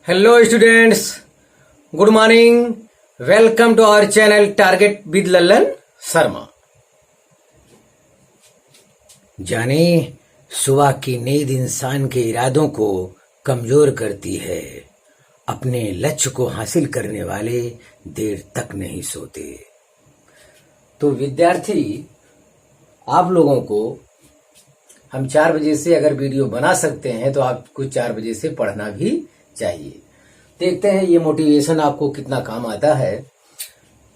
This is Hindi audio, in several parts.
Hello students, good morning. Welcome to our channel target with Lallan Sharma. जाने सुबह की नींद इंसान के इरादों को कमजोर करती है। अपने लक्ष्य को हासिल करने वाले देर तक नहीं सोते। तो विद्यार्थी, आप लोगों को हम 4 बजे से अगर वीडियो बना सकते हैं तो आपको 4 बजे से पढ़ना भी चाहिए। देखते हैं ये मोटिवेशन आपको कितना काम आता है।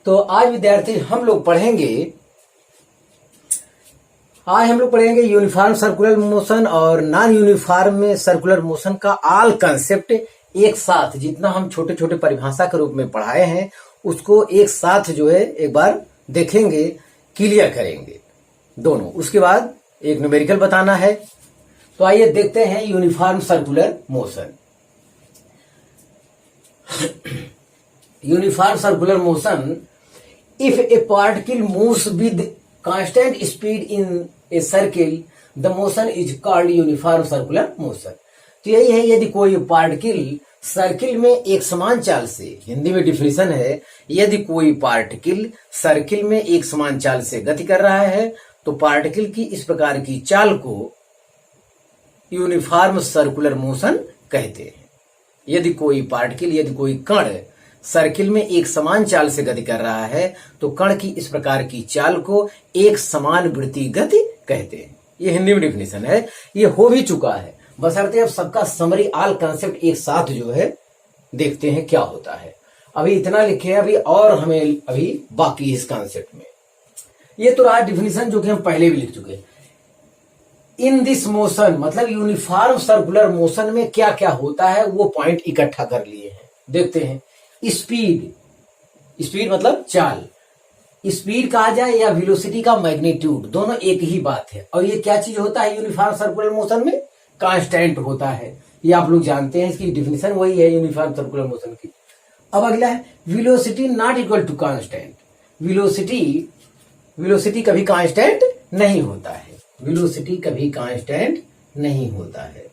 तो आज विद्यार्थी हम लोग पढ़ेंगे यूनिफॉर्म सर्कुलर मोशन और नॉन यूनिफॉर्म में सर्कुलर मोशन का ऑल कंसेप्ट एक साथ, जितना हम छोटे छोटे परिभाषा के रूप में पढ़ाए हैं उसको एक साथ जो है एक बार देखेंगे, क्लियर करेंगे दोनों। उसके बाद एक न्यूमेरिकल बताना है। तो आइए देखते हैं uniform circular motion. Uniform circular motion, if a particle moves with constant speed in a circle the motion is called uniform circular motion. तो यही है, यदि कोई पार्टिकल सर्किल में एक समान चाल से, हिंदी में डिफिनेशन है, यदि कोई पार्टिकल सर्किल में एक समान चाल से गति कर रहा है तो पार्टिकल की इस प्रकार की चाल को यूनिफॉर्म सर्कुलर मोशन कहते हैं। यदि कोई पार्टिकल, यदि कोई कण सर्किल में एक समान चाल से गति कर रहा है तो कण की इस प्रकार की चाल को एक समान वृत्तीय गति कहते हैं। ये हिंदी में डिफिनेशन है, ये हो भी चुका है। बशर्ते अब सबका समरी ऑल कंसेप्ट एक साथ जो है देखते हैं क्या होता है। अभी इतना लिखे, अभी और हमें अभी बाकी इस कंसेप्ट में। ये तो रहा डिफिनेशन जो कि हम पहले भी लिख चुके हैं। इन दिस मोशन मतलब यूनिफॉर्म सर्कुलर मोशन में क्या क्या होता है वो पॉइंट इकट्ठा कर लिए हैं। देखते हैं। स्पीड मतलब चाल, स्पीड कहा जाए या वेलोसिटी का मैग्नीट्यूड, दोनों एक ही बात है। और ये क्या चीज होता है यूनिफॉर्म सर्कुलर मोशन में? कांस्टेंट होता है। ये आप लोग जानते हैं, इसकी डिफिनेशन वही है यूनिफॉर्म सर्कुलर मोशन की। अब अगला है velocity not equal to constant. Velocity कभी कांस्टेंट नहीं होता है। वेलोसिटी कभी कांस्टेंट नहीं होता है।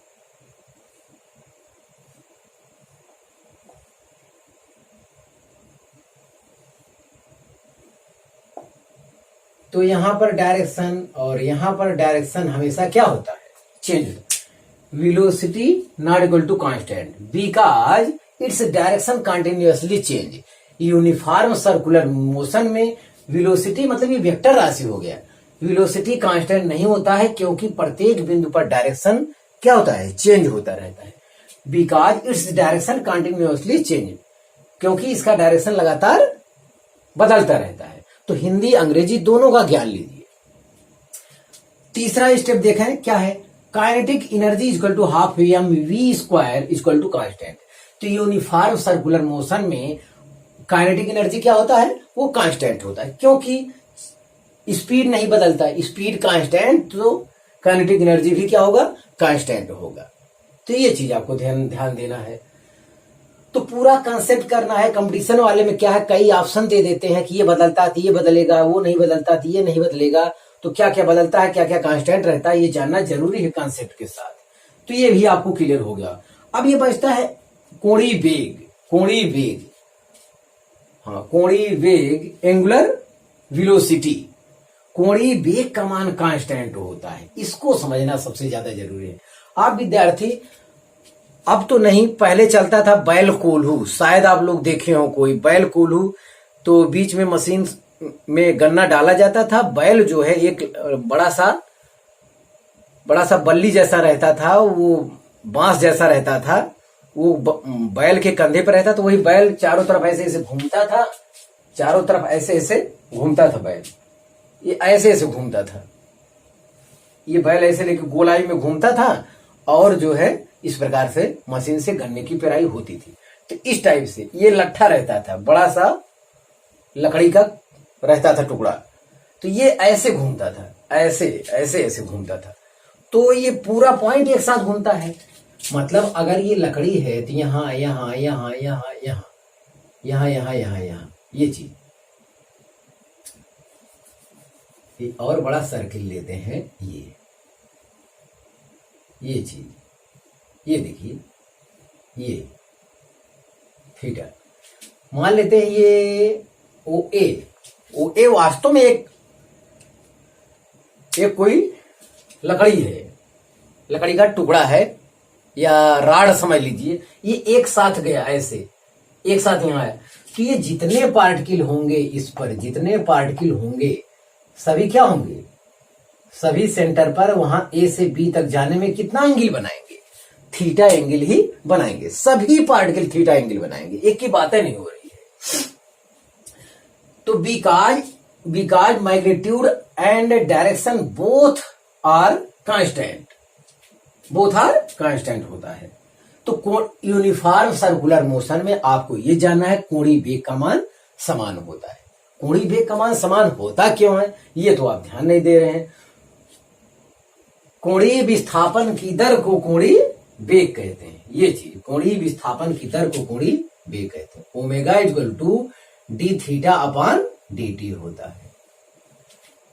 तो यहां पर डायरेक्शन और यहां पर डायरेक्शन हमेशा क्या होता है? चेंज होता है। Velocity not equal to constant because it's direction continuously change. Uniform circular motion में वेलोसिटी मतलब ये वेक्टर राशि हो गया, वेलोसिटी कांस्टेंट नहीं होता है क्योंकि प्रत्येक बिंदु पर डायरेक्शन क्या होता है? चेंज होता रहता है। Because it's direction continuously change, क्योंकि इसका डायरेक्शन लगातार बदलता रहता है। तो हिंदी अंग्रेजी दोनों का ज्ञान लीजिए। तीसरा स्टेप देखें क्या है? Kinetic energy equal to half mv² equal to constant. तो यूनिफॉर्म सर्कुलर मोशन में काइनेटिक एनर्जी क्या होता है? वो कांस्टेंट होता है, क्योंकि स्पीड नहीं बदलता है। स्पीड कांस्टेंट तो काइनेटिक एनर्जी भी क्या होगा? कांस्टेंट होगा। तो ये चीज आपको ध्यान देना है। तो पूरा कंसेप्ट करना है। कंपटीशन वाले में क्या है, कई ऑप्शन दे देते हैं कि ये बदलता है तो ये बदलेगा, वो नहीं बदलता तो ये नहीं बदलेगा। तो क्या क्या बदलता है, क्या क्या कांस्टेंट रहता है, ये जानना जरूरी है कंसेप्ट के साथ। तो ये भी आपको क्लियर हो गया। अब ये बचता है कोणीय वेग। कोणीय वेग एंगुलर वेलोसिटी। कोणीय वेग का मान कांस्टेंट होता है, इसको समझना सबसे ज्यादा जरूरी है। आप विद्यार्थी, अब तो नहीं, पहले चलता था बैल कोल्हू, शायद आप लोग देखे हो कोई बैल कोल्हू। तो बीच में मशीन में गन्ना डाला जाता था। बैल जो है एक बड़ा सा बल्ली जैसा रहता था, वो बांस जैसा रहता था, वो बैल के कंधे पर रहता। तो वही बैल चारों तरफ ऐसे ऐसे घूमता था, चारों तरफ ऐसे ऐसे घूमता था बैल, ये ऐसे ऐसे घूमता था। ये बैल ऐसे लेके गोलाई में घूमता था और जो है इस प्रकार से मशीन से गन्ने की पेराई होती थी। तो इस टाइप से ये लट्ठा रहता था, बड़ा सा लकड़ी का रहता था टुकड़ा। तो ये ऐसे घूमता था, ऐसे ऐसे ऐसे घूमता था। तो ये पूरा पॉइंट एक साथ घूमता है। मतलब अगर ये लकड़ी है तो यहां यहां यहां यहां यहां यहां यहां यहां यहां ये चीज, और बड़ा सर्किल लेते हैं, ये चीज, ये देखिए, ये थीटा। मान लेते हैं ये ओ ए वास्तव में एक कोई लकड़ी है, लकड़ी का टुकड़ा है या राड समझ लीजिए। ये एक साथ गया, ऐसे एक साथ यहां आया, तो ये जितने पार्टिकल होंगे इस पर, जितने पार्टिकल होंगे सभी क्या होंगे, सभी सेंटर पर वहां ए से बी तक जाने में कितना एंगल बनाएंगे, थीटा एंगल ही बनाएंगे। सभी पार्टिकल थीटा एंगल बनाएंगे, एक की बातें नहीं हो रही है। तो because magnitude and direction both are constant होता है। तो यूनिफॉर्म सर्कुलर मोशन में आपको ये जानना है कोणीय वेग का मान समान होता है। कोणीय वेग का मान समान होता क्यों है, ये तो आप ध्यान नहीं दे रहे हैं। कोणीय विस्थापन की दर को कोणीय वेग कहते हैं। ये चीज, कोणीय विस्थापन की दर को कोणीय वेग कहते हैं। Omega equal to d theta upon d t होता है।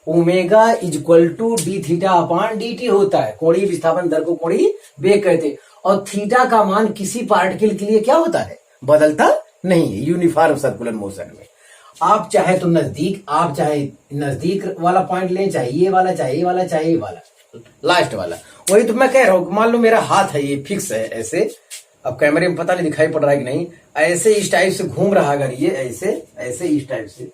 Omega equal to d theta upon d t होता है। कोणीय विस्थापन दर को कोणीय वेग कहते हैं। और थीटा का मान किसी पार्टिकल के लिए क्या होता है, बदलता नहीं है यूनिफॉर्म सर्कुलर मोशन में। आप चाहे तो नजदीक, आप चाहे नजदीक वाला पॉइंट लें, चाहे ये वाला, चाहे ये वाला, चाहे ये वाला, लास्ट वाला। वही तो मैं कह रहा हूं, मान लो मेरा हाथ है, ये फिक्स है ऐसे, अब कैमरे में पता नहीं दिखाई पड़ रहा है कि नहीं, ऐसे इस टाइप से घूम रहा, अगर ये ऐसे ऐसे इस टाइप से,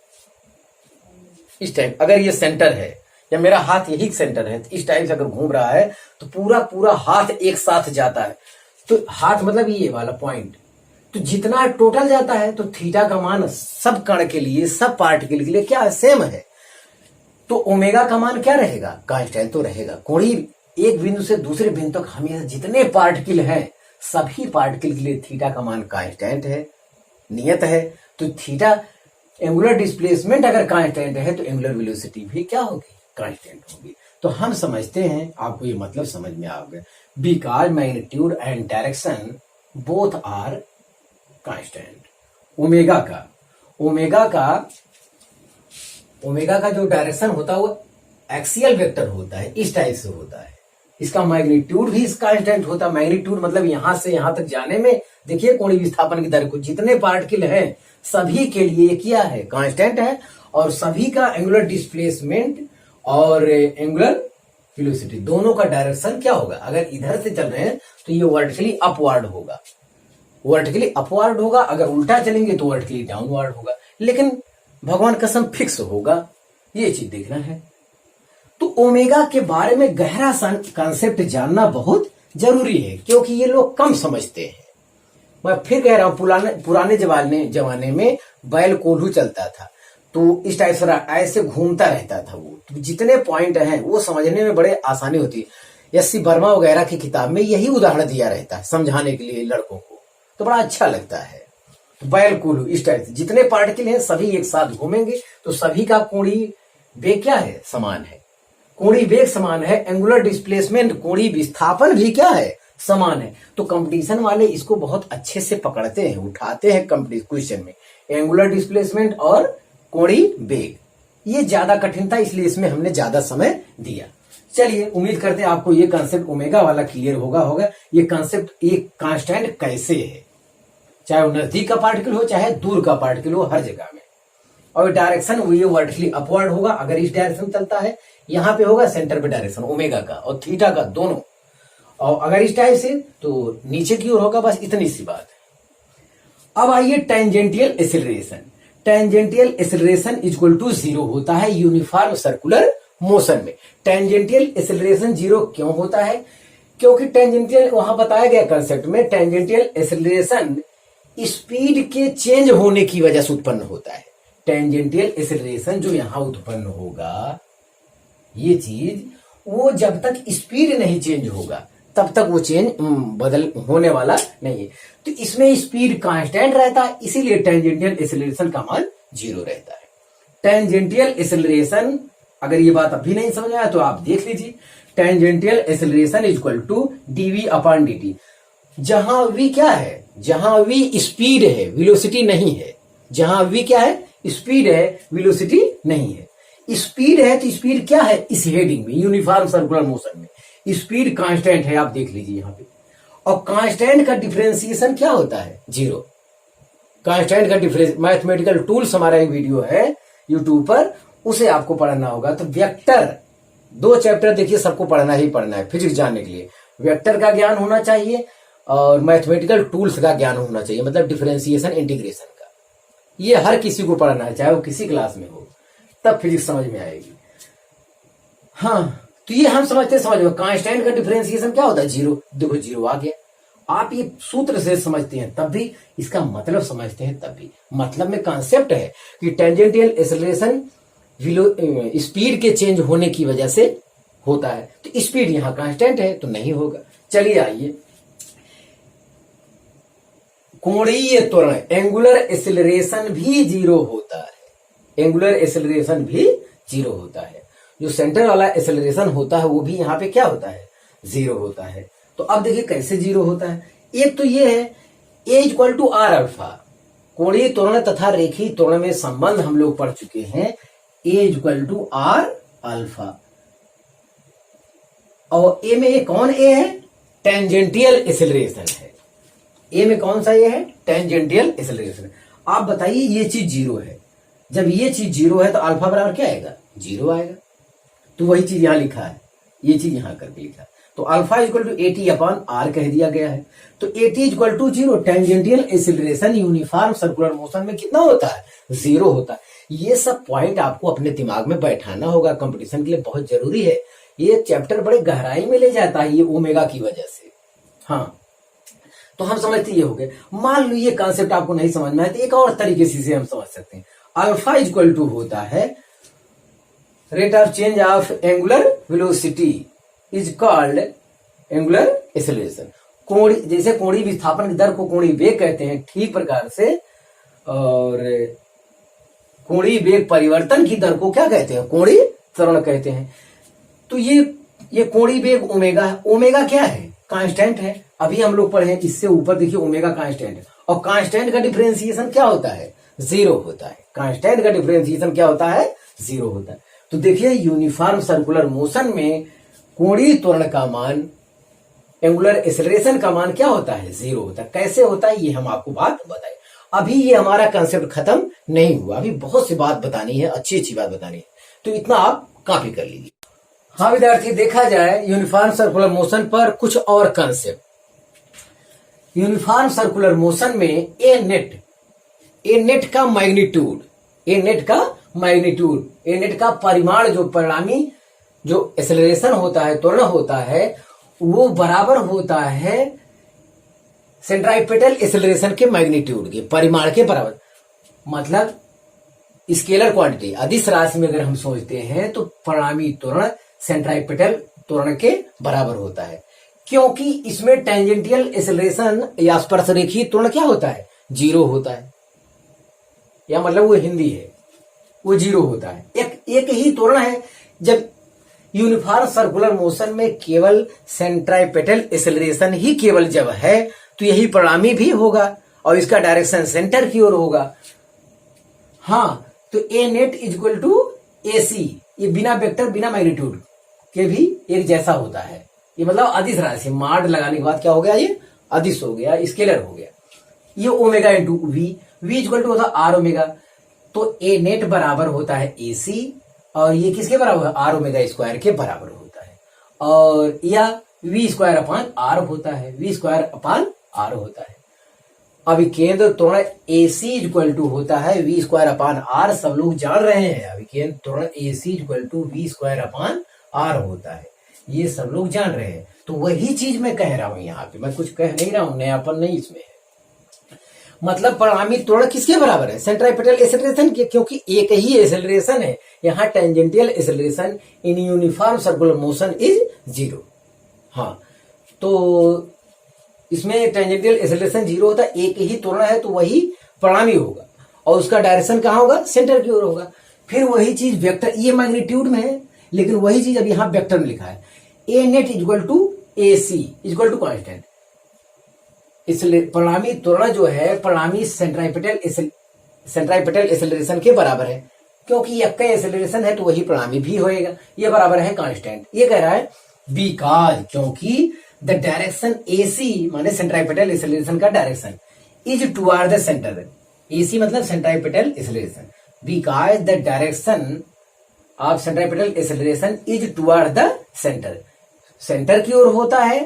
इस टाइप, अगर ये सेंटर है या मेरा हाथ यही सेंटर है, तो इस टाइप से अगर घूम रहा है तो पूरा हाथ एक साथ जाता है। तो हाथ मतलब ये वाला पॉइंट, तो जितना टोटल जाता है, तो थीटा का मान सब कण के लिए, सब पार्टिकल के लिए क्या सेम है। तो ओमेगा का मान क्या रहेगा, कांस्टेंट तो रहेगा। कोणीय एक बिंदु से दूसरे बिंदु तक हमेशा जितने पार्टिकल हैं, सभी पार्टिकल के लिए थीटा का मान कांस्टेंट है, नियत है। तो थीटा एंगुलर डिस्प्लेसमेंट अगर कांस्टेंट है तो एंगुलर वेलोसिटी भी क्या होगी, कांस्टेंट होगी। तो हम समझते हैं, आपको ये मतलब समझ में आ गया। Because magnitude and direction both are constant. Omega का जो डायरेक्शन होता है वो एक्सियल वेक्टर होता है, इस टाइप से होता है। इसका मैग्नीट्यूड भी कांस्टेंट होता है। मैग्नीट्यूड मतलब यहां से यहां तक जाने में, देखिए कोणीय विस्थापन की दर को, जितने पार्टिकल हैं सभी के लिए क्या है, कांस्टेंट है। और सभी का एंगुलर डिस्प्लेसमेंट और एंगुलर वेलोसिटी दोनों का डायरेक्शन क्या होगा, अगर इधर से चल रहे हैं तो ये वर्टिकली अपवर्ड होगा, अगर उल्टा चलेंगे तो वर्टिकली डाउनवर्ड होगा। लेकिन भगवान कसम फिक्स होगा, ये चीज देखना है। तो ओमेगा के बारे में गहरा कॉन्सेप्ट जानना बहुत जरूरी है, क्योंकि ये लोग कम समझते हैं। मैं फिर कह रहा हूं, पुराने जमाने में बैल कोल्हू चलता था, तो इस टाइप से ऐसे घूमता रहता था वो। तो जितने पॉइंट हैं वो समझने में बड़े आसानी होती है। एस सी वर्मा वगैरह की किताब में यही उदाहरण दिया रहता है समझाने के लिए लड़कों को, तो बड़ा अच्छा लगता है। तो बैल कोल्हू इस टाइप से जितने पार्टिकल हैं सभी एक साथ घूमेंगे, तो सभी का कोणीय वेग क्या है, समान है। कोणीय वेग समान है, एंगुलर डिस्प्लेसमेंट, कोणीय विस्थापन भी क्या है, समान है। तो कंपटीशन वाले इसको बहुत अच्छे से पकड़ते हैं, उठाते हैं क्वेश्चन में, एंगुलर डिस्प्लेसमेंट और कोणीय वेग। ये ज्यादा कठिन था, इसलिए इसमें हमने ज्यादा समय दिया। चलिए, उम्मीद करते हैं आपको ये कॉन्सेप्ट ओमेगा वाला क्लियर होगा। ये कॉन्सेप्ट, ये कांस्टेंट कैसे है, चाहे वो नजदीक का पार्टिकल हो चाहे दूर का पार्टिकल हो, हर जगह में। और डायरेक्शन वो ये वर्टिकली अपवर्ड होगा, अगर इस डायरेक्शन चलता है, यहां पे होगा सेंटर पे डायरेक्शन ओमेगा का और थीटा का दोनों, और अगर इस टाइप से तो नीचे की ओर होगा। बस इतनी सी बात है। अब आइए tangential acceleration. Tangential acceleration equal to 0 होता है यूनिफॉर्म सर्कुलर मोशन में। टेंजेंटियल एक्सेलरेशन 0 क्यों होता है, क्योंकि टेंजेंटियल, वहां बताया गया कंसेप्ट में, टेंजेंटियल एक्सेलरेशन स्पीड के चेंज होने की वजह से उत्पन्न होता है। टेंजेंटियल एक्सेलरेशन जो यहां उत्पन्न होगा, ये चीज, वो जब तक स्पीड नहीं चेंज होगा तब तक वो चेंज बदल होने वाला नहीं है। तो इसमें स्पीड कांस्टेंट रहता है, इसीलिए टेंजेंटियल एक्सेलरेशन का मान 0 रहता है। टेंजेंटियल एक्सेलरेशन, अगर ये बात अभी नहीं समझ आया तो आप देख लीजिए। Tangential acceleration equal to dv upon dt। जहां v क्या है, जहां v स्पीड है, वेलोसिटी नहीं है। जहां v क्या है, स्पीड है, वेलोसिटी नहीं है। स्पीड है तो स्पीड क्या है, इस हेडिंग में यूनिफॉर्म सर्कुलर मोशन में स्पीड कांस्टेंट है, आप देख लीजिए यहां पे। और कांस्टेंट का डिफरेंशिएशन क्या होता है, 0। कांस्टेंट का डिफरेंस मैथमेटिकल टूल्स हमारा एक वीडियो है यूट्यूब पर, उसे आपको पढ़ना होगा। तो वेक्टर 2 चैप्टर देखिए सबको पढ़ना ही पढ़ना है फिजिक्स जानने के लिए। वेक्टर का ज्ञान होना चाहिए और मैथमेटिकल टूल्स का ज्ञान होना चाहिए, मतलब डिफरेंशिएशन इंटीग्रेशन का। ये हर किसी को पढ़ना है, चाहे वो किसी क्लास में हो, तब फिजिक्स समझ में आएगी। हाँ, तो ये हम समझ में कांस्टेंट का डिफरेंशिएशन क्या होता है, जीरो। देखो जीरो आ गया, आप ये सूत्र से समझते हैं तब भी, इसका मतलब समझते हैं तब भी। मतलब में कॉन्सेप्ट है कि टेंजेंटियल एक्सेलरेशन स्पीड के चेंज होने की वजह से होता है, तो स्पीड यहां कांस्टेंट है तो नहीं होगा। चलिए आइए, कोणीय त्वरण एंगुलर एक्सेलरेशन भी 0 होता है। एंगुलर एक्सेलरेशन भी 0 होता है। जो सेंटर वाला एक्सेलरेशन होता है वो भी यहाँ पे क्या होता है, 0 होता है। तो अब देखिए कैसे 0 होता है। एक तो ये है ए इक्वल टू आर अल्फा, कोणीय त्वरण तथा रेखीय त्वरण में संबंध हम लोग पढ़ चुके हैं। ए इक्वल टू आर अल्फा, और ए में कौन ए है, टेंजेंटियल एक्सेलरेशन है। ए में कौन सा ए है, टेंजेंटियल एक्सेलरेशन। आप बताइए ये चीज 0 है, जब ये चीज 0 है तो अल्फा बराबर क्या आएगा, 0 आएगा। तो वही चीज यहां लिखा है, ये चीज यहां करके लिखा है। तो alpha equal to AT upon R कह दिया गया है। तो AT equal to 0, tangential acceleration uniform circular motion में कितना होता है, 0 होता है। ये सब पॉइंट आपको अपने दिमाग में बैठाना होगा, कंपटीशन के लिए बहुत जरूरी है। ये चैप्टर बड़े गहराई में ले जाता है ये ओमेगा की वजह से। हाँ, तो हम समझते ये हो गए। मान लो ये कॉन्सेप्ट आपको नहीं समझ में आए तो एक और तरीके से हम समझ सकते हैं। अल्फा इक्वल टू होता है rate of change of angular velocity is called angular acceleration. कोणी, जैसे कोणीय विस्थापन की दर को कोणीय वेग कहते हैं, ठीक प्रकार से और कोणीय वेग परिवर्तन की दर को क्या कहते हैं, कोणीय त्वरण कहते हैं। तो ये कोणीय वेग ओमेगा है। ओमेगा क्या है, कांस्टेंट है। अभी हम लोग पढ़े इससे ऊपर देखिए ओमेगा कांस्टेंट है, और कांस्टेंट का डिफरेंशिएशन क्या होता है, 0 होता है। कांस्टेंट का डिफरेंशिएशन क्या होता है, 0 होता है। तो देखिए यूनिफॉर्म सर्कुलर मोशन में कोणीय त्वरण का मान, एंगुलर एक्सेलरेशन का मान क्या होता है, 0 होता है। कैसे होता है ये हम आपको बात बताए। अभी ये हमारा कंसेप्ट खत्म नहीं हुआ, अभी बहुत सी बात बतानी है, अच्छी अच्छी बात बतानी है, तो इतना आप कॉपी कर लीजिए। हाँ विद्यार्थी, देखा जाए यूनिफॉर्म सर्कुलर मोशन पर कुछ और कंसेप्ट। यूनिफॉर्म सर्कुलर मोशन में ए नेट का मैग्नीट्यूड, ए नेट का परिमाण, जो परिणामी जो एक्सेलरेशन होता है, त्वरण होता है, वो बराबर होता है सेंट्राइपेटल एक्सेलरेशन के मैग्नीट्यूड के, परिमाण के बराबर। मतलब स्केलर क्वांटिटी, अदिश राशि में अगर हम सोचते हैं तो परिणामी त्वरण सेंट्राइपेटल त्वरण के बराबर होता है, क्योंकि इसमें टेंजेंटियल एक्सेलरेशन या स्पर्शरेखीय त्वरण क्या होता है, 0 होता है। या मतलब वो हिंदी है, वो 0 होता है। एक ही त्वरण है। जब यूनिफॉर्म सर्कुलर मोशन में केवल सेंट्राइपेटल एक्सेलरेशन ही केवल जब है तो यही परिणामी भी होगा और इसका डायरेक्शन सेंटर की ओर होगा। हाँ, तो A net equal to A सी, ये बिना वेक्टर बिना मैग्नीट्यूड के भी एक जैसा होता है। ये मतलब अदिश राशि, माड लगाने के बाद क्या हो गया, ये अदिश हो गया, स्केलर हो गया। ये omega into v equal to होता है आर ओमेगा। तो ए नेट बराबर होता है ए सी, और ये किसके बराबर है, आर ओमेगा स्क्वायर के बराबर होता है। और या वी स्क्वायर अपान आर होता है, वी स्क्वायर अपान आर होता है। अभी केंद्र त्वरण ए सी इक्वल टू होता है वी स्क्वायर अपान आर, सब लोग जान रहे हैं। अभी केंद्र त्वरण A C equal to V square upon R होता है, ये सब लोग जान रहे हैं। तो वही चीज मैं कह रहा हूं यहाँ पे, मैं कुछ कह नहीं रहा हूं, नयापन नहीं इसमें है। मतलब परिणामी त्वरण किसके बराबर है, सेंट्राइपेटल एक्सेलरेशन के, क्योंकि एक ही एक्सेलरेशन है। यहाँ tangential acceleration in uniform circular motion is 0। हाँ, तो इसमें टेंजेंटियल एक्सेलरेशन 0 होता है, एक ही त्वरण है तो वही परिणामी होगा, और उसका डायरेक्शन कहाँ होगा, सेंटर की ओर होगा। फिर वही चीज वेक्टर, ये मैग्नीट्यूड में है, लेकिन वही चीज अब यहाँ वेक्टर में लिखा है। A net equal to A C equal to constant. इसलिए परिणामी त्वरण जो है, परिणामी सेंट्राइपेटल एक्सेलरेशन के बराबर है, क्योंकि एक का एक्सेलरेशन है तो वही परिणामी भी होएगा। ये बराबर है कांस्टेंट। ये कह रहा है बिकॉज, क्योंकि द डायरेक्शन ए सी माने सेंट्राइपेटल एक्सेलरेशन का direction is toward the centre, AC मतलब centripetal acceleration, because the direction of centripetal acceleration is toward the centre, centre की ओर होता है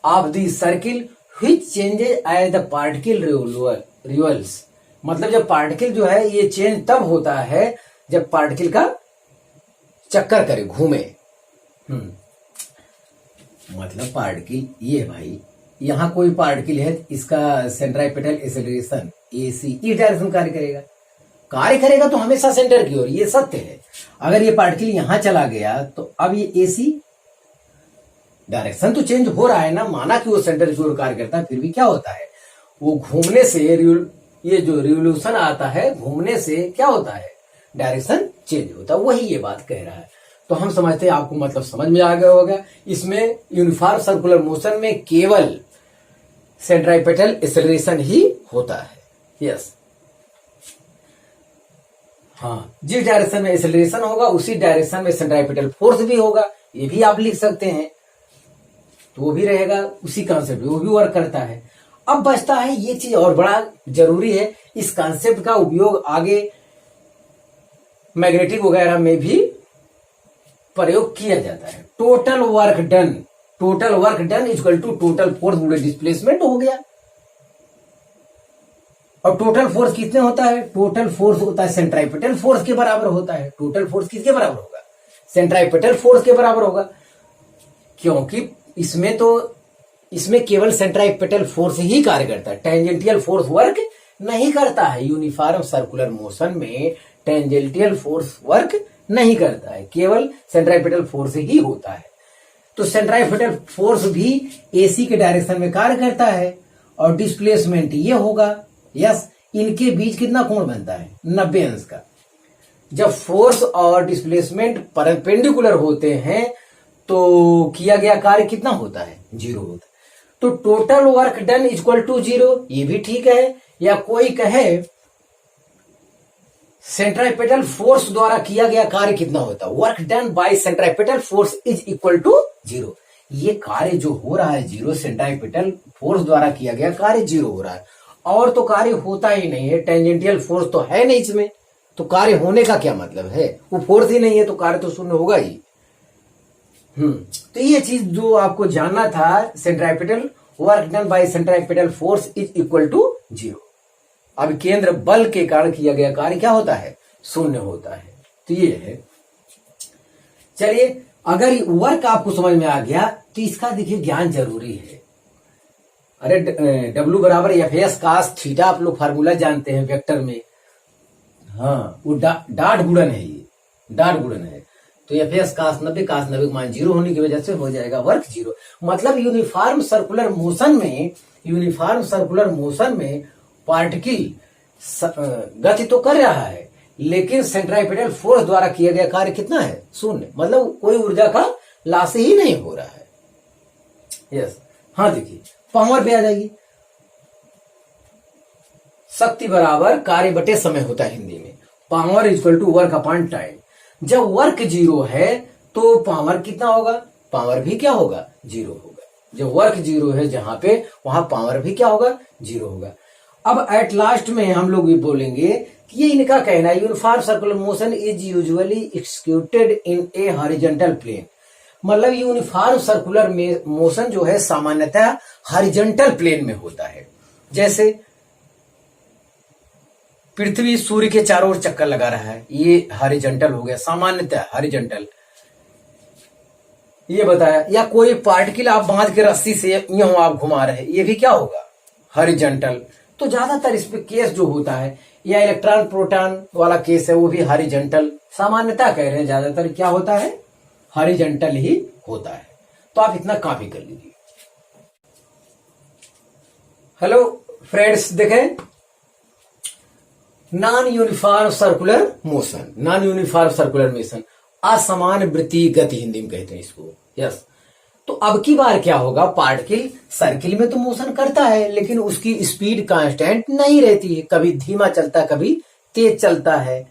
of the circle which changes as the particle revolves, मतलब जब पार्टिकल जो है ये चेंज तब होता है जब पार्टिकल का चक्कर करे, घूमे। मतलब पार्टिकल ये भाई, यहां कोई पार्टिकल है, इसका सेंट्रीपिटल एक्सेलरेशन AC इस डायरेक्शन कार्य करेगा तो हमेशा सेंटर की ओर, ये सत्य है। अगर ये पार्टिकल यहां चला गया तो अब ये AC डायरेक्शन तो चेंज हो रहा है ना, माना कि वो सेंटर की ओर कार्य करता है, फिर भी क्या होता है, वो घूमने से ये जो रिवोल्यूशन आता है, घूमने से क्या होता है, डायरेक्शन चेंज होता है। वही ये बात कह रहा है। तो हम समझते हैं आपको मतलब समझ में आ गया होगा। इसमें यूनिफॉर्म सर्कुलर मोशन में केवल सेंट्रीपिटल एक्सेलरेशन ही होता है। यस, हाँ, जिस डायरेक्शन में एक्सेलरेशन होगा उसी डायरेक्शन में सेंट्रीपिटल फोर्स भी होगा, ये भी आप लिख सकते हैं। तो वो भी रहेगा उसी कॉन्सेप्ट, वो भी वर्क करता है। अब बचता है ये चीज और बड़ा जरूरी है, इस कॉन्सेप्ट का उपयोग आगे मैग्नेटिक वगैरह में भी प्रयोग किया जाता है। Total work done equal to total force गुणे डिस्प्लेसमेंट हो गया। और टोटल फोर्स कितने होता है, टोटल फोर्स होता है सेंट्रीपिटल फोर्स के बराबर होता है। टोटल फोर्स किसके बराबर होगा, सेंट्रीपिटल फोर्स के बराबर होगा, क्योंकि इसमें केवल सेंट्रीपिटल फोर्स ही कार्य करता है, टेंजेंटियल फोर्स वर्क नहीं करता है। यूनिफॉर्म सर्कुलर मोशन में टेंजेंटियल फोर्स वर्क नहीं करता है, केवल सेंट्रीपिटल फोर्स ही होता है। तो सेंट्रीपिटल फोर्स भी AC के डायरेक्शन में कार्य करता है और डिस्प्लेसमेंट ये होगा। यस, इनके बीच कितना कोण बनता है, 90 अंश का। जब फोर्स और डिस्प्लेसमेंट परपेंडिकुलर होते हैं तो किया गया कार्य कितना होता है, 0 होता है। तो total work done equal to 0, ये भी ठीक है। या कोई कहे सेंट्रीपिटल फोर्स द्वारा किया गया कार्य कितना होता है, work done by centripetal force is equal to 0। ये कार्य जो हो रहा है 0, सेंट्रीपिटल फोर्स द्वारा किया गया कार्य 0 हो रहा है, और तो कार्य होता ही नहीं है, टेंजेंटियल फोर्स तो है नहीं इसमें, तो कार्य होने का क्या मतलब है, वो फोर्स ही नहीं है तो कार्य तो शून्य होगा ही। तो ये चीज जो आपको जानना था, centripetal work done by centripetal force is equal to 0। अब केंद्र बल के कारण किया गया कार्य क्या होता है, शून्य होता है। तो ये है। चलिए, अगर वर्क आपको समझ में आ गया तो इसका देखिए ज्ञान जरूरी है। अरे W बराबर FS cos थीटा आप लोग फार्मूला जानते हैं वेक्टर में, हाँ, वो डाट गुणन है, ये डाट गुणन है। तो FS cos 90 cos 90 मान 0 होने की वजह से हो जाएगा वर्क 0। मतलब यूनिफॉर्म सर्कुलर मोशन में पार्टिकल गति तो कर रहा है, लेकिन सेंट्रीपिटल फोर्स द्वारा किया गया कार्य कितना है, 0। मतलब कोई ऊर्जा का लॉस ही नहीं हो रहा है। यस, हाँ, देखिए पावर पे आ जाएगी, शक्ति बराबर कार्य बटे समय होता है हिंदी में। Power equal to work upon time. जब वर्क 0 है तो पावर कितना होगा, पावर भी क्या होगा, 0 होगा। जब वर्क 0 है जहां पे, वहां पावर भी क्या होगा, 0 होगा। अब एट लास्ट में हम लोग ये बोलेंगे कि ये इनका कहना है, uniform circular motion is usually executed in a horizontal plane. मतलब यूनिफॉर्म सर्कुलर मोशन जो है सामान्यतः हॉरिजॉन्टल प्लेन में होता है। जैसे पृथ्वी सूर्य के चारों ओर चक्कर लगा रहा है, ये हॉरिजॉन्टल हो गया, सामान्यतः हॉरिजॉन्टल, ये बताया। या कोई पार्टिकल आप बांध के रस्सी से यूं आप घुमा रहे, ये भी क्या होगा, हॉरिजॉन्टल। तो ज्यादातर इसमें केस जो होता है, या इलेक्ट्रॉन प्रोटॉन वाला केस है, वो भी हॉरिजॉन्टल, सामान्यतः कह रहे हैं ज्यादातर क्या होता है, हॉरिजॉन्टल ही होता है। तो आप इतना कॉपी कर लीजिए। हेलो फ्रेंड्स, देखें नॉन यूनिफॉर्म सर्कुलर मोशन, असमान वृत्तीय गति हिंदी में कहते हैं इसको। यस, तो अब की बार क्या होगा, पार्टिकल सर्किल में तो मोशन करता है, लेकिन उसकी स्पीड कांस्टेंट नहीं रहती है, कभी धीमा चलता है, कभी तेज चलता है।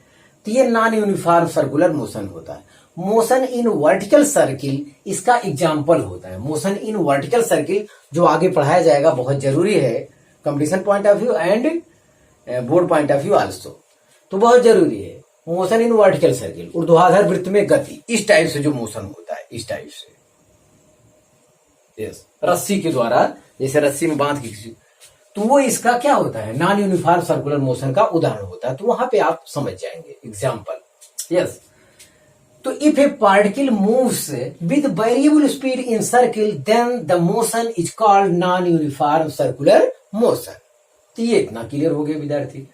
तो ये नॉन यूनिफॉर्म सर्कुलर मोशन होता है। मोशन इन वर्टिकल सर्किल इसका एग्जाम्पल होता है। मोशन इन वर्टिकल सर्किल जो आगे पढ़ाया जाएगा, बहुत जरूरी है competition point of view and board point of view also. तो बहुत जरूरी है मोशन इन वर्टिकल सर्किल, ऊर्ध्वाधर वृत्त में गति, इस टाइप से जो मोशन होता है, इस टाइप से, यस, रस्सी के द्वारा, जैसे रस्सी में बांध के किसी, तो वो इसका क्या होता है, नॉन यूनिफॉर्म सर्कुलर मोशन का उदाहरण होता है। तो वहां पे आप समझ जाएंगे एग्जाम्पल, यस। तो if a particle moves with variable speed in circle then the motion is called non uniform circular motion. तो ये इतना क्लियर हो गया विद्यार्थी।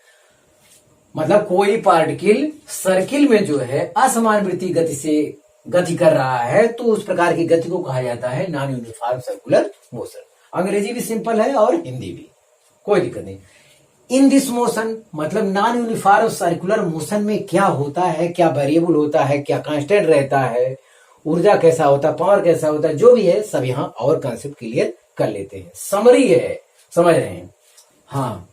मतलब कोई पार्टिकल सर्किल में जो है असमानुवृत्ति गति से गति कर रहा है, तो उस प्रकार की गति को कहा जाता है नॉन यूनिफॉर्म सर्कुलर मोशन। अंग्रेजी भी सिंपल है और हिंदी भी, कोई दिक्कत नहीं। इन दिस मोशन मतलब नॉन यूनिफॉर्म सर्कुलर मोशन में क्या होता है, क्या वेरिएबल होता है, क्या कांस्टेंट रहता है, ऊर्जा कैसा होता है, पावर कैसा होता है, जो भी है सब यहाँ और कंसेप्ट क्लियर कर लेते हैं। समरी है, समझ रहे हैं? हाँ,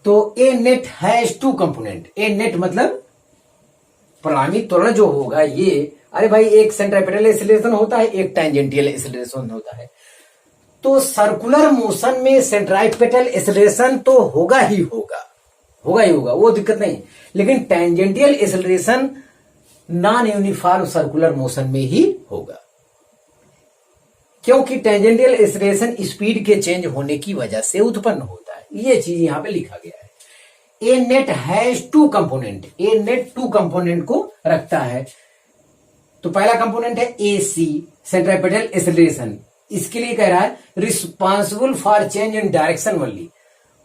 तो A net has two component. A net मतलब परिणामी त्वरण जो होगा ये, अरे भाई एक सेंट्रीपिटल एक्सीलरेशन होता है, एक टैंजेंटियल एक्सीलरेशन होता है। तो सर्कुलर मोशन में सेंट्रीपिटल एक्सीलरेशन तो होगा ही होगा, होगा ही होगा, वो दिक्कत नहीं। लेकिन tangential acceleration non uniform circular motion में ही होगा, क्योंकि टैंजेंटियल एक्सीलरेशन स्पीड के चेंज होने की वजह से उत्पन्न होता है। ये चीज यहां पे लिखा गया है। A net has two component, A net two component को रखता है। तो पहला कंपोनेंट है ए सी, सेंट्रीपिटल एक्सीलरेशन। इसके लिए कह रहा है responsible for change in direction only,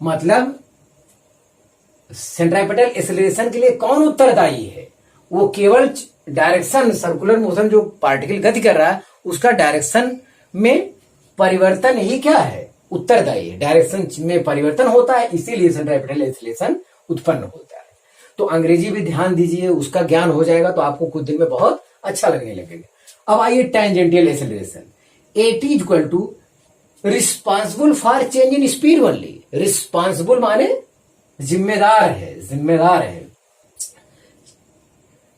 मतलब सेंट्रीपिटल एक्सीलरेशन के लिए कौन उत्तरदायी है, वो केवल डायरेक्शन, सर्कुलर मोशन जो पार्टिकल गति कर रहा है उसका डायरेक्शन में परिवर्तन ही क्या है, उत्तरदायी है। डायरेक्शन में परिवर्तन होता है, इसीलिए सेंट्रीपिटल एक्सीलरेशन उत्पन्न होता है। तो अंग्रेजी भी ध्यान दीजिए, उसका ज्ञान हो जाएगा तो आपको कुछ दिन में बहुत अच्छा लगने लगेगा। अब आइए tangential acceleration. AT is equal to responsible for change in speed only. Responsible माने जिम्मेदार है, जिम्मेदार है,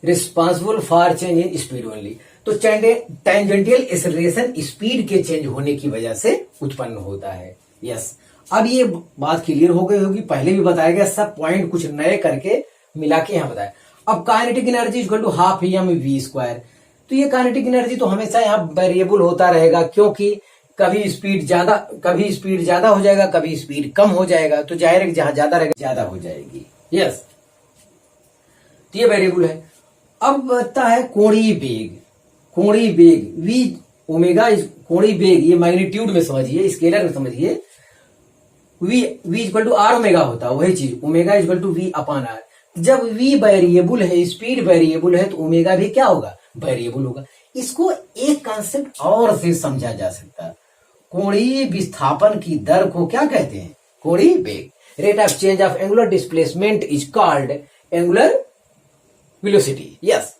responsible for change in speed only. तो टैंजेंटियल एक्सीलरेशन स्पीड के चेंज होने की वजह से उत्पन्न होता है। यस, अब ये बात क्लियर हो गई होगी, पहले भी बताया गया, सब पॉइंट कुछ नए करके मिला के यहां बताया। अब kinetic energy equal to half m v square. तो ये काइनेटिक एनर्जी तो हमेशा यहाँ वेरिएबल होता रहेगा, क्योंकि कभी स्पीड ज्यादा हो जाएगा, कभी स्पीड कम हो जाएगा। तो जाहिर है जहां ज्यादा रहेगा ज्यादा हो जाएगी। यस, तो ये वेरिएबल है। अब बता है कोणीय वेग। कोणीय वेग वी ओमेगा, कोणीय वेग ये मैग्नीट्यूड में समझिए, स्केलर में समझिए। V equal to r omega होता है, वही चीज omega equal to v upon r. जब वी वेरिएबल है, स्पीड वेरिएबल है, तो ओमेगा भी क्या होगा, वेरिएबल होगा। इसको एक कॉन्सेप्ट और से समझा जा सकता है। कोणीय विस्थापन की दर को क्या कहते हैं, कोणीय वेग। Rate of change of angular displacement is called angular velocity. Yes,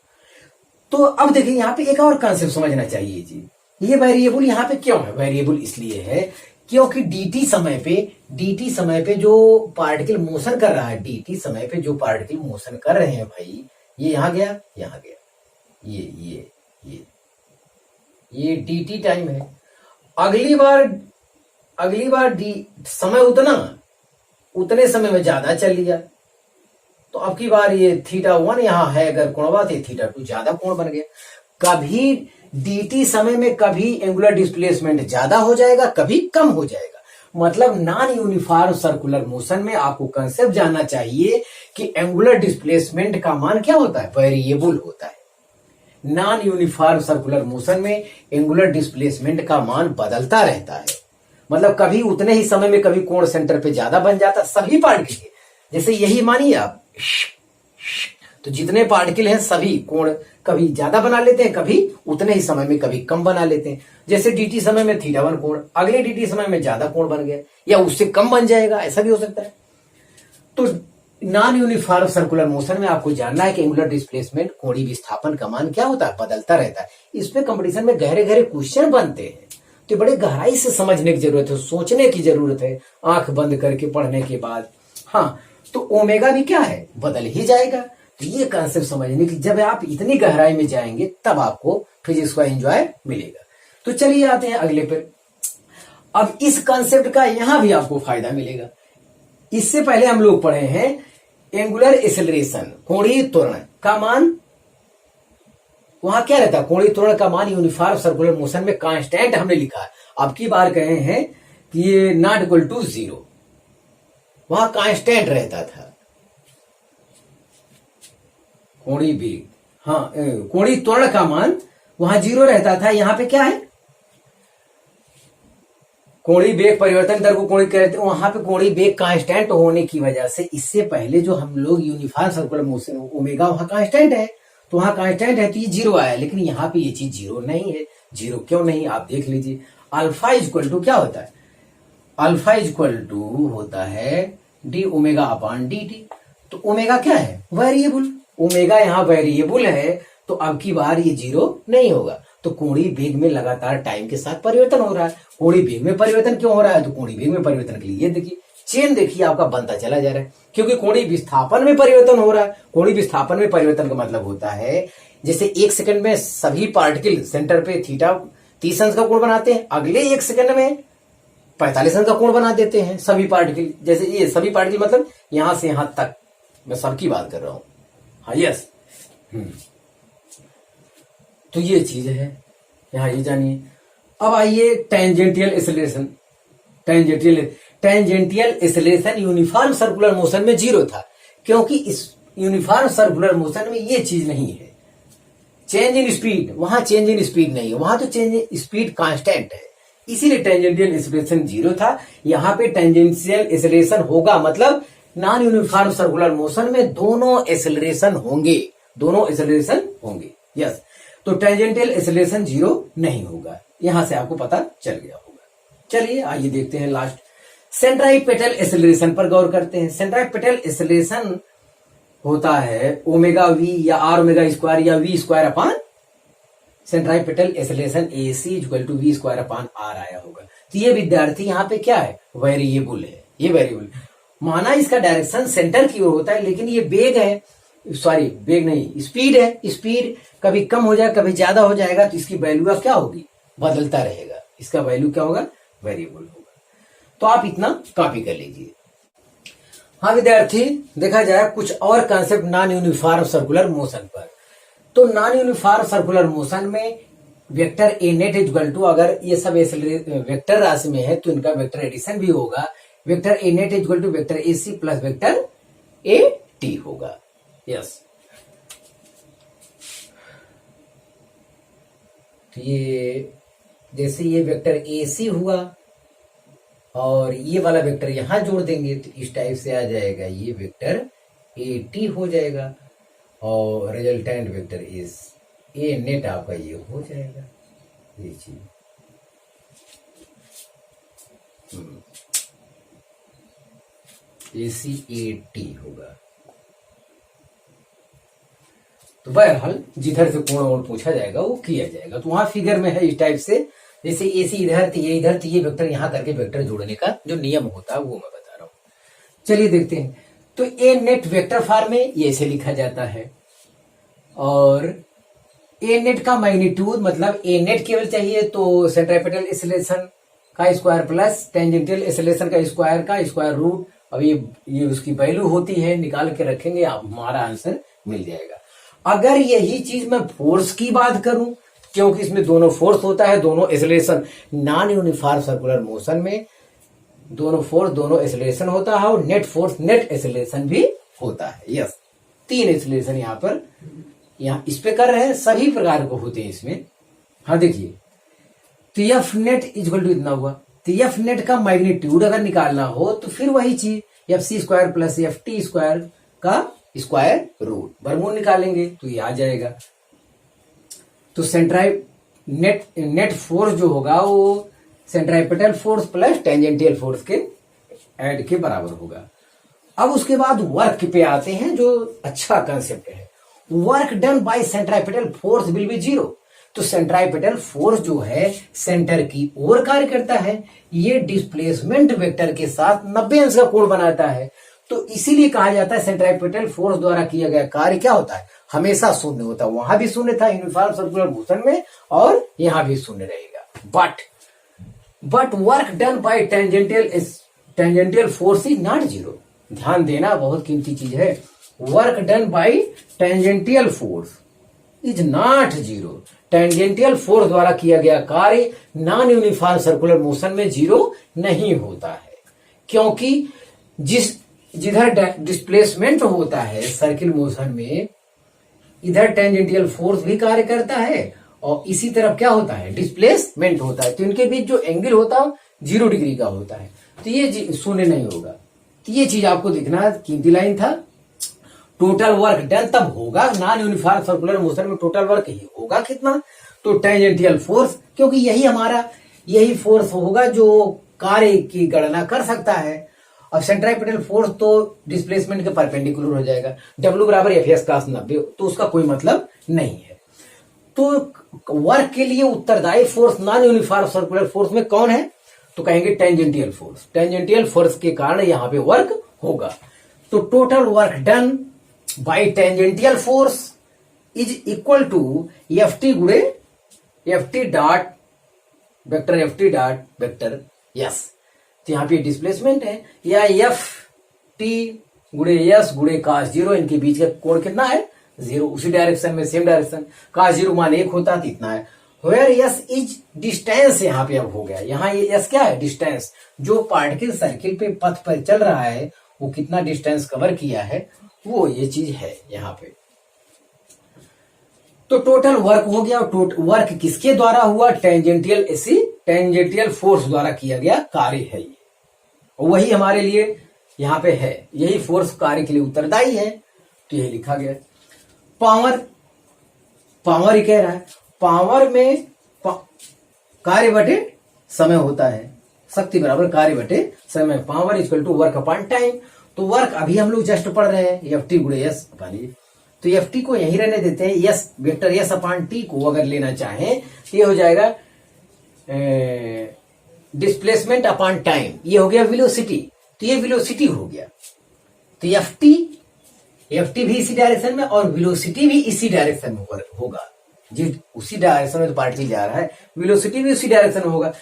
तो अब देखिए यहाँ पे एक और कॉन्सेप्ट समझना चाहिए जी। ये वेरिएबल यहाँ पे क्यों है, वेरिएबल इसलिए है क्योंकि dt समय पे जो पार्टिकल मोशन कर रहा है, dt समय पे जो पार्टिकल मोशन कर रहे हैं भाई, ये यहां गया, यहां गया, ये dt टाइम है। अगली बार समय उतने समय में ज्यादा चल लिया, तो अब की बार ये θ1 यहां है अगर कोण, तो θ2 ज्यादा कोण बन गया। कभी dt समय में कभी एंगुलर डिस्प्लेसमेंट ज्यादा हो जाएगा, कभी कम हो जाएगा। मतलब नॉन यूनिफॉर्म सर्कुलर मोशन में आपको कंसेप्ट जानना चाहिए कि एंगुलर डिस्प्लेसमेंट का मान क्या होता है, वेरिएबल होता है। नॉन यूनिफॉर्म सर्कुलर मोशन में एंगुलर डिस्प्लेसमेंट का मान बदलता रहता है। मतलब कभी उतने ही समय में कभी कोण सेंटर पे ज्यादा बन जाता, सभी पार्टिकल के। जैसे यही मानिए आप, तो जितने पार्टिकल हैं सभी कोण कभी ज्यादा बना लेते हैं, कभी उतने ही समय में कभी कम बना लेते हैं। जैसे dt समय में θ1 कोण, अगले dt समय में ज्यादा कोण बन गया, या उससे कम बन जाएगा, ऐसा भी हो सकता है। तो नॉन यूनिफॉर्म सर्कुलर मोशन में आपको जानना है कि एंगुलर डिस्प्लेसमेंट, कोणीय विस्थापन का मान क्या होता है, बदलता रहता है। इसमें कंपटीशन में गहरे गहरे क्वेश्चन बनते हैं, तो बड़े गहराई से समझने की जरूरत है, सोचने की जरूरत है, आंख बंद करके पढ़ने के बाद। हाँ, तो ओमेगा भी क्या है, बदल ही जाएगा। तो ये कंसेप्ट समझने की, जब आप इतनी गहराई में जाएंगे तब आपको फिजिक्स का एंजॉय मिलेगा। तो चलिए आते हैं अगले पर। अब इस कंसेप्ट का यहां भी आपको फायदा मिलेगा। इससे पहले हम लोग पढ़े हैं एंगुलर एक्सेलरेशन, कोणीय त्वरण का मान, वहां क्या रहता है, कोणीय त्वरण का मान यूनिफॉर्म सर्कुलर मोशन में कांस्टेंट हमने लिखा है। अब की बार कहे हैं कि ये नॉट इक्वल टू 0, वहां कांस्टेंट रहता था कोणीय वेग, हाँ कोणीय त्वरण का मान वहां 0 रहता था। यहां पे क्या है, कोणीय वेग परिवर्तन दर को कोणीय कहते हैं, वहां पे कोणीय वेग कांस्टेंट होने की वजह से इससे पहले जो हम लोग यूनिफॉर्म सर्कुलर मोशन ओमेगा वहां कांस्टेंट है, तो वहां कांस्टेंट है तो ये 0 आया, लेकिन यहाँ पे ये चीज 0 नहीं है। 0 क्यों नहीं, आप देख लीजिए। अल्फा इक्वल टू क्या होता है, अल्फा इक्वल टू होता है D omega upon d T. तो ओमेगा क्या है, वेरिएबल, ओमेगा यहाँ वेरिएबल है, तो अब की बार ये 0 नहीं होगा। तो कोणीय वेग में लगातार टाइम के साथ परिवर्तन हो रहा है। कोणीय वेग में परिवर्तन क्यों हो रहा है, तो कोणीय वेग में परिवर्तन के लिए ये देखिए चेन देखिए आपका बनता चला जा रहा है, क्योंकि कोणीय विस्थापन में परिवर्तन हो रहा है। कोणीय विस्थापन में परिवर्तन का मतलब होता है जैसे 1 सेकंड में सभी पार्टिकल सेंटर पे थीटा 30 अंश का कोण बनाते हैं, अगले 1 सेकंड में 45 अंश का कोण बना देते हैं सभी पार्टिकल। जैसे ये सभी पार्टिकल मतलब यहां से यहां तक, मैं सबकी बात कर रहा हूं, हाँ यस। तो ये चीज है, यहां ये जानिए। अब आइए tangential acceleration. Tangential acceleration uniform circular motion में 0 था, क्योंकि इस यूनिफॉर्म सर्कुलर मोशन में ये चीज नहीं है, चेंज इन स्पीड, वहां चेंज इन स्पीड नहीं है, वहां तो चेंज इन स्पीड कांस्टेंट है, इसीलिए टेंजेंटियल एक्सेलरेशन 0 था। यहां पे टेंजेंशियल एक्सेलरेशन होगा, मतलब नॉन यूनिफॉर्म सर्कुलर मोशन में दोनों एक्सेलरेशन होंगे, यस। तो टेंजेंटियल एक्सेलरेशन 0 नहीं होगा, यहां से आपको पता चल गया होगा। चलिए आइए देखते हैं लास्ट सेंट्राइपेटल एक्सेलरेशन पर गौर करते हैं। सेंट्राइपेटल एक्सेलरेशन होता है ओमेगा वी या आर ओमेगा स्क्वायर या V square upon centripetal acceleration A C equal to V square upon R आया होगा। तो ये विद्यार्थी यहाँ पे क्या है, वेरिएबल है, ये वेरिएबल माना इसका डायरेक्शन सेंटर की ओर होता है, लेकिन ये वेग है, सॉरी वेग नहीं, स्पीड है। स्पीड कभी कम हो जाएगा, कभी ज्यादा हो जाएगा, तो इसकी वैल्यू क्या होगी, बदलता रहेगा, इसका वैल्यू क्या होगा, वेरिएबल होगा। तो आप इतना कॉपी कर लीजिए। हाँ विद्यार्थी, देखा जाए कुछ और concept non uniform circular motion पर। तो नॉन यूनिफॉर्म सर्कुलर मोशन में vector a net equal to, अगर ये सब वेक्टर राशि में है तो इनका वेक्टर एडिशन भी होगा। Vector a net equal to vector a c plus vector a t होगा, यस। तो ये जैसे ये वेक्टर ए सी हुआ और ये वाला वेक्टर यहां जोड़ देंगे तो इस टाइप से आ जाएगा, ये वेक्टर ए टी हो जाएगा और रिजल्टेंट वेक्टर इस ए नेट आपका ये हो जाएगा, ये चीज। ए सी ए टी होगा। तो बहरहाल जिधर से कोण और पूछा जाएगा वो किया जाएगा। तो वहां फिगर में है इस टाइप से, जैसे ए सी इधर थी, ये इधर थी, ये वेक्टर यहां करके वेक्टर जोड़ने का जो नियम होता है वो मैं बता रहा हूं। चलिए देखते हैं। तो ए नेट वेक्टर फॉर्म में ये ऐसे लिखा जाता है, और ए नेट का मैग्नीट्यूड मतलब ए नेट केवल चाहिए तो सेंट्रिपेटल एक्सेलरेशन का स्क्वायर प्लस टेंजेंटियल एक्सेलरेशन का स्क्वायर रूट। अब ये उसकी वैल्यू होती है, निकाल के रखेंगे, आप हमारा आंसर मिल जाएगा। अगर यही चीज मैं फोर्स की बात करूं, क्योंकि इसमें दोनों फोर्स होता है, दोनों acceleration, non uniform circular motion में दोनों फोर्स दोनों एक्सेलरेशन होता है, और नेट फोर्स नेट एक्सेलरेशन भी होता है, यस। 3 एक्सेलरेशन यहाँ इस पे कर रहे हैं, सभी प्रकार को होते हैं इसमें। हाँ देखिए, तो एफ नेट इक्वल टू इतना हुआ। तो एफ नेट का मैग्नीट्यूड अगर निकालना हो तो फिर वही चीज f c square plus f t square का स्क्वायर रूट, वर्गमूल निकालेंगे तो ये आ जाएगा। तो नेट फोर्स जो होगा वो सेंट्राइपेटल फोर्स प्लस टेंजेंटियल फोर्स के ऐड के बराबर होगा। अब उसके बाद वर्क पे आते हैं, जो अच्छा कंसेप्ट है। Work done by centripetal force will be 0। तो सेंट्राइपेटल फोर्स जो है सेंटर की ओर कार्य करता है, ये डिस्प्लेसमेंट वेक्टर के साथ 90 अंश का कोण बनाता है। तो इसीलिए कहा जाता है सेंट्राइपेटल फोर्स द्वारा किया गया कार्य क्या होता है, हमेशा शून्य होता है। वहां भी शून्य था यूनिफॉर्म सर्कुलर मोशन में, और यहां भी शून्य रहेगा। But work done by tangential force is not 0। ध्यान देना, बहुत कीमती चीज है। Work done by tangential force is not zero. Tangential force द्वारा किया गया कार्य नॉन यूनिफॉर्म सर्कुलर मोशन में जीरो नहीं होता है, क्योंकि जिधर डिस्प्लेसमेंट होता है सर्किल मोशन में, इधर टेंजेंटियल फोर्स भी कार्य करता है और इसी तरफ क्या होता है, डिस्प्लेसमेंट होता है। तो इनके बीच जो एंगल होता है 0 डिग्री का होता है, तो ये शून्य नहीं होगा। तो ये चीज आपको दिखना कीमती लाइन था। टोटल वर्क डन तब होगा नॉन यूनिफॉर्म सर्कुलर मोशन में, टोटल वर्क ही होगा कितना, तो टेंजेंटियल फोर्स, क्योंकि यही फोर्स होगा जो कार्य की गणना कर सकता है। और सेंट्रीपिटल फोर्स तो डिस्प्लेसमेंट के परपेंडिकुलर हो जाएगा, W बराबर FS का 90, तो उसका कोई मतलब नहीं है। तो वर्क के लिए उत्तरदायी force non uniform circular force में कौन है, तो कहेंगे टेंजेंटियल फोर्स। टेंजेंटियल फोर्स के कारण यहां पे वर्क होगा। तो total work done by tangential force is equal to FT गुणे FT डॉट वेक्टर यस। तो यहां पे डिस्प्लेसमेंट है, या FT गुणे S गुणे cos 0, इनके बीच का कोण कितना है 0, उसी डायरेक्शन में, सेम डायरेक्शन। cos 0 मान 1 होता तो इतना है। वेयर S इज डिस्टेंस, यहाँ पे अब हो गया, यहाँ ये S क्या है, डिस्टेंस। जो पार्टिकल सर्किल पे पथ पर चल रहा है वो कितना डिस्टेंस कवर किया है, वो ये चीज है यहाँ पे। तो टोटल वर्क हो गया। वर्क किसके द्वारा हुआ, टेंजेंटियल फोर्स द्वारा किया गया कार्य है ये, वही हमारे लिए यहाँ पे है, यही फोर्स कार्य के लिए उत्तरदायी है। तो यही लिखा गया। पावर ही कह रहा है, पावर में कार्य बटे समय होता है, शक्ति बराबर कार्य बटे समय। Power equal to work upon time. तो वर्क अभी हम लोग जस्ट पढ़ रहे हैं FT गुणे S अपॉन ये, तो FT को यहीं रहने देते हैं। S vector S upon T को अगर लेना चाहें तो ये हो जाएगा डिस्प्लेसमेंट अपॉन टाइम, ये हो गया वेलोसिटी, तो ये वेलोसिटी हो गया। तो FT भी इसी डायरेक्शन में और वेलोसिटी भी इसी डायरेक्शन में होगा, जिस उसी डायरेक्शन में तो पार्टिकल जा रहा है, वेलोसिटी भी उसी डायरेक्शन में होगा।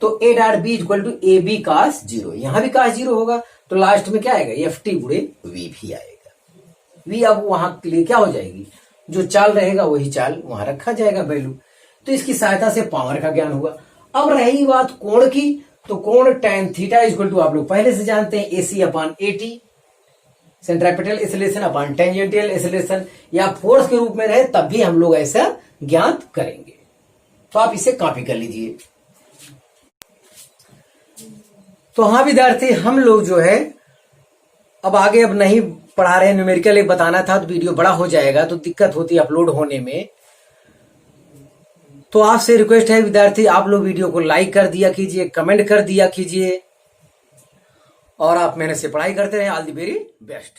तो A dot B equal to AB cos 0, यहां भी cos 0 होगा, तो लास्ट में क्या आएगा, FT गुणे V भी आएगा। V अब वहां के लिए क्या हो जाएगी, जो चाल रहेगा वही चाल वहां रखा जाएगा वैल्यू। तो इसकी सहायता से पावर का ज्ञान हुआ। अब रही बात कोण की, तो कोण tan थीटा इक्वल टू आप लोग पहले से जानते हैं AC upon AT, centripetal acceleration upon tangential acceleration, या फोर्स के रूप में रहे तब भी हम लोग ऐसा ज्ञात करेंगे। तो आप इसे कॉपी कर लीजिए। तो हाँ विद्यार्थी, हम लोग जो है अब आगे अब नहीं पढ़ा रहे हैं, न्यूमेरिकल एक बताना था तो वीडियो बड़ा हो जाएगा तो दिक्कत होती है अपलोड होने में। तो आपसे रिक्वेस्ट है विद्यार्थी, आप लोग वीडियो को लाइक कर दिया कीजिए, कमेंट कर दिया कीजिए, और आप मेहनत से पढ़ाई करते रहे। All the very best.